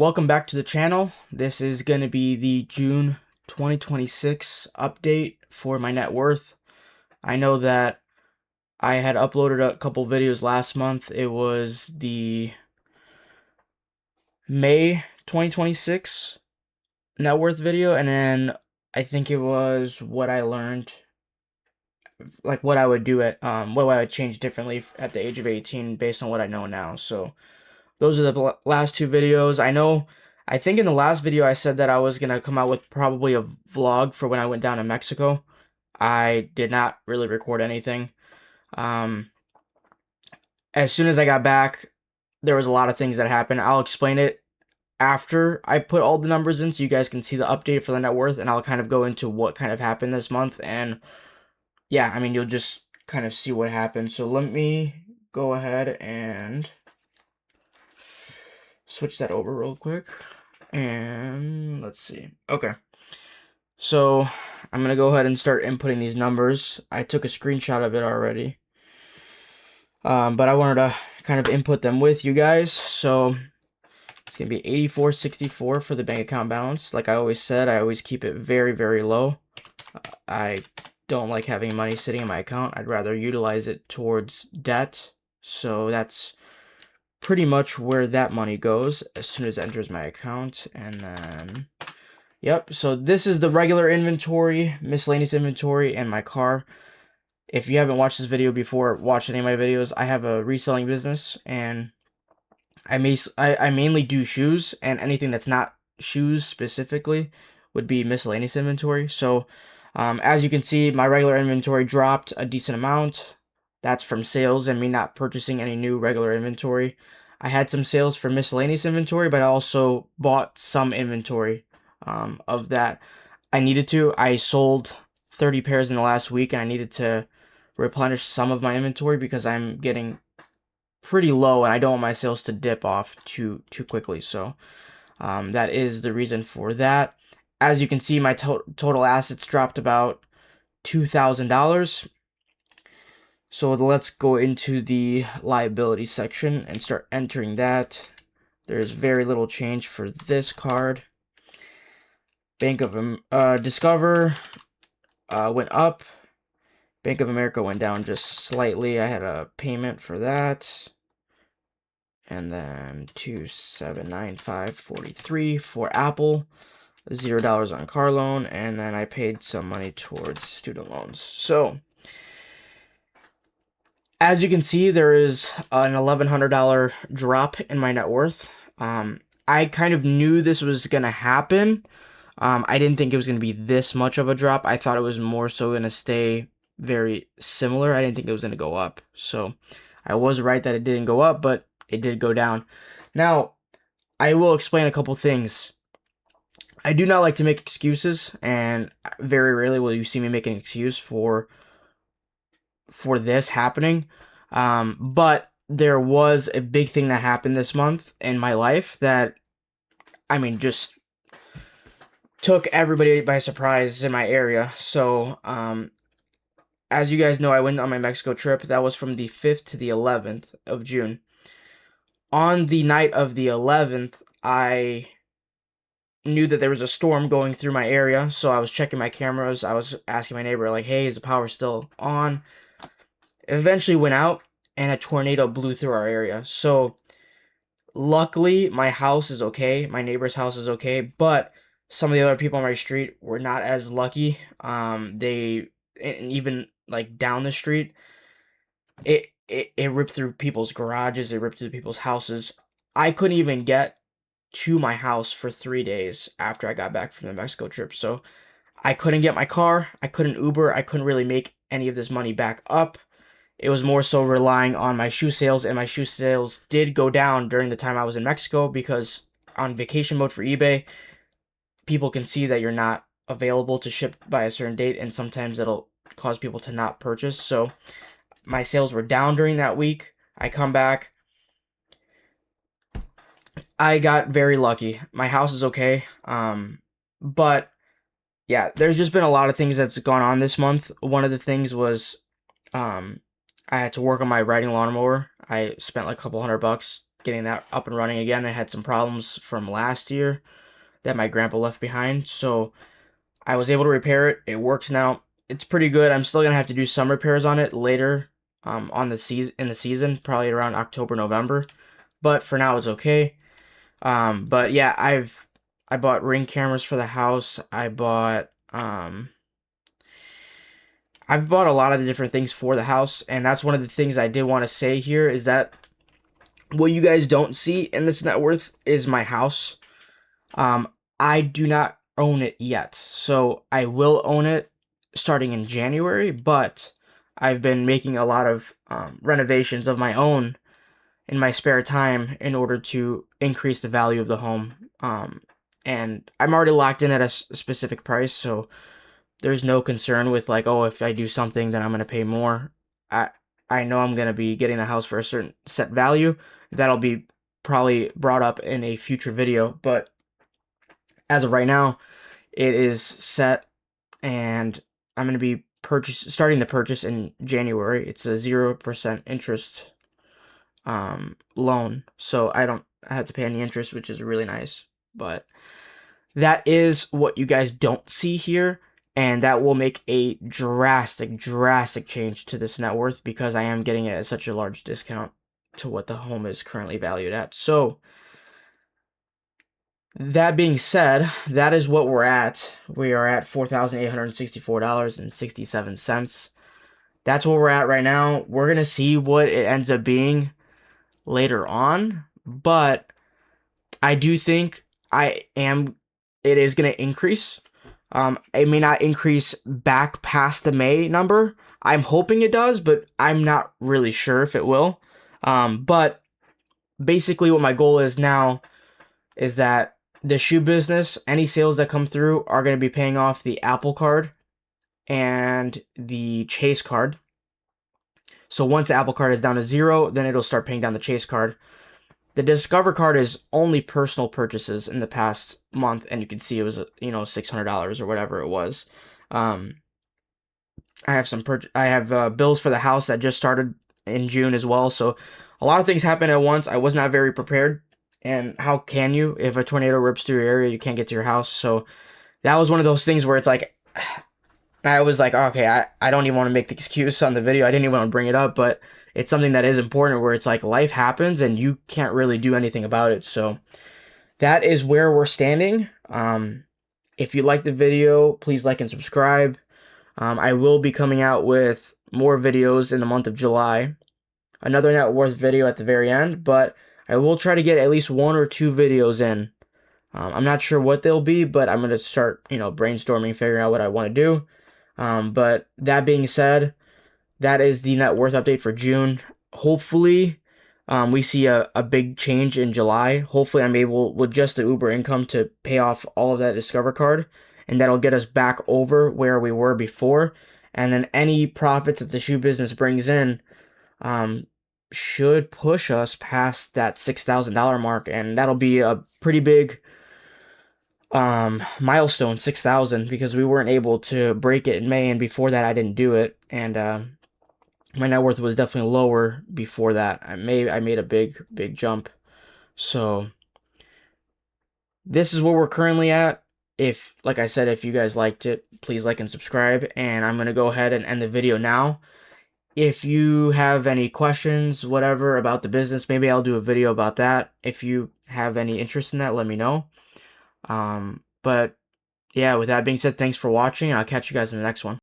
Welcome back to the channel. This is going to be the June 2026 update for my net worth. I know that I had uploaded a couple videos last month. It was the May 2026 net worth video, and then I think it was what I learned, like what I would do what I would change differently at the age of 18 based on what I know now. So those are the last two videos. I think in the last video I said that I was going to come out with probably a vlog for when I went down to Mexico. I did not really record anything. As soon as I got back, there was a lot of things that happened. I'll explain it after I put all the numbers in so you guys can see the update for the net worth, and I'll kind of go into what kind of happened this month. And yeah, I mean, you'll just kind of see what happened. So let me go ahead and switch that over real quick. And let's see. Okay. So I'm going to go ahead and start inputting these numbers. I took a screenshot of it already. But I wanted to kind of input them with you guys. So it's going to be 8464 for the bank account balance. Like I always said, I always keep it very, very low. I don't like having money sitting in my account. I'd rather utilize it towards debt. So that's pretty much where that money goes as soon as it enters my account. And then, yep, so this is the regular inventory, miscellaneous inventory, and my car. If you haven't watched this video before, watch any of my videos. I have a reselling business, and I mainly do shoes, and anything that's not shoes specifically would be miscellaneous inventory. So as you can see, my regular inventory dropped a decent amount. That's from sales and me not purchasing any new regular inventory. I had some sales for miscellaneous inventory, but I also bought some inventory of that. I needed to. I sold 30 pairs in the last week, and I needed to replenish some of my inventory because I'm getting pretty low, and I don't want my sales to dip off too quickly. So that is the reason for that. As you can see, my total assets dropped about $2,000. So let's go into the liability section and start entering that. There's very little change for this card. Bank of Discover went up. Bank of America went down just slightly. I had a payment for that. And then 2795.43 for Apple. $0 on car loan, and then I paid some money towards student loans. So as you can see, there is an $1,100 drop in my net worth. I kind of knew this was going to happen. I didn't think it was going to be this much of a drop. I thought it was more so going to stay very similar. I didn't think it was going to go up. So I was right that it didn't go up, but it did go down. Now, I will explain a couple things. I do not like to make excuses, and very rarely will you see me make an excuse for this happening. But there was a big thing that happened this month in my life that, I mean, just took everybody by surprise in my area. So, as you guys know, I went on my Mexico trip. That was from the 5th to the 11th of June. On the night of the 11th, I knew that there was a storm going through my area, so I was checking my cameras. I was asking my neighbor, like, hey, is the power still on? It eventually went out, and a tornado blew through our area. So luckily, my house is okay. My neighbor's house is okay, but some of the other people on my street were not as lucky. Even like down the street, it ripped through people's garages. It ripped through people's houses. I couldn't even get to my house for 3 days after I got back from the Mexico trip. So I couldn't get my car. I couldn't Uber. I couldn't really make any of this money back up. It was more so relying on my shoe sales, and my shoe sales did go down during the time I was in Mexico because on vacation mode for eBay, people can see that you're not available to ship by a certain date, and sometimes it'll cause people to not purchase. So my sales were down during that week. I come back. I got very lucky. My house is okay. But yeah, there's just been a lot of things that's gone on this month. One of the things was I had to work on my riding lawnmower. I spent like a couple $100 getting that up and running again. I had some problems from last year that my grandpa left behind, so I was able to repair it. It works now. It's pretty good. I'm still gonna have to do some repairs on it later, on the season, probably around October, November. But for now, it's okay. But yeah, I bought Ring cameras for the house. I've bought a lot of the different things for the house, and that's one of the things I did want to say here is that what you guys don't see in this net worth is my house. Um, I do not own it yet, so I will own it starting in January, but I've been making a lot of renovations of my own in my spare time in order to increase the value of the home. And I'm already locked in at a specific price, so there's no concern with like, oh, if I do something, then I'm gonna pay more. I I know I'm gonna be getting the house for a certain set value. That'll be probably brought up in a future video, but as of right now, it is set, and I'm gonna be starting the purchase in January. It's a 0% interest loan, so I don't have to pay any interest, which is really nice. But that is what you guys don't see here, and that will make a drastic change to this net worth because I am getting it at such a large discount to what the home is currently valued at. So that being said, that is what we're at. We are at $4,864.67. That's what we're at right now. We're gonna see what it ends up being later on, but I do think it is going to increase. It may not increase back past the May number. I'm hoping it does, but I'm not really sure if it will. But basically what my goal is now is that the shoe business, any sales that come through are going to be paying off the Apple Card and the Chase Card. So once the Apple Card is down to 0, then it'll start paying down the Chase Card. The Discover Card is only personal purchases in the past month, and you can see it was, $600 or whatever it was. I have bills for the house that just started in June as well, so a lot of things happened at once. I was not very prepared, and how can you? If a tornado rips through your area, you can't get to your house. So that was one of those things where it's like, I was like, okay, I don't even want to make the excuse on the video. I didn't even want to bring it up, but it's something that is important where it's like life happens and you can't really do anything about it. So that is where we're standing. If you like the video, please like and subscribe. I will be coming out with more videos in the month of July. Another net worth video at the very end, but I will try to get at least 1 or 2 videos in. I'm not sure what they'll be, but I'm going to start, brainstorming, figuring out what I want to do. But that being said, that is the net worth update for June. Hopefully, we see a big change in July. Hopefully, I'm able, with just the Uber income, to pay off all of that Discover Card, and that'll get us back over where we were before. And then any profits that the shoe business brings in should push us past that $6,000 mark, and that'll be a pretty big milestone, 6,000, because we weren't able to break it in May, and before that I didn't do it, and my net worth was definitely lower before that. I made a big jump. So this is where we're currently at. If, like I said, if you guys liked it, please like and subscribe, and I'm gonna go ahead and end the video now. If you have any questions, whatever, about the business, maybe I'll do a video about that. If you have any interest in that, let me know. But yeah, with that being said, thanks for watching, and I'll catch you guys in the next one.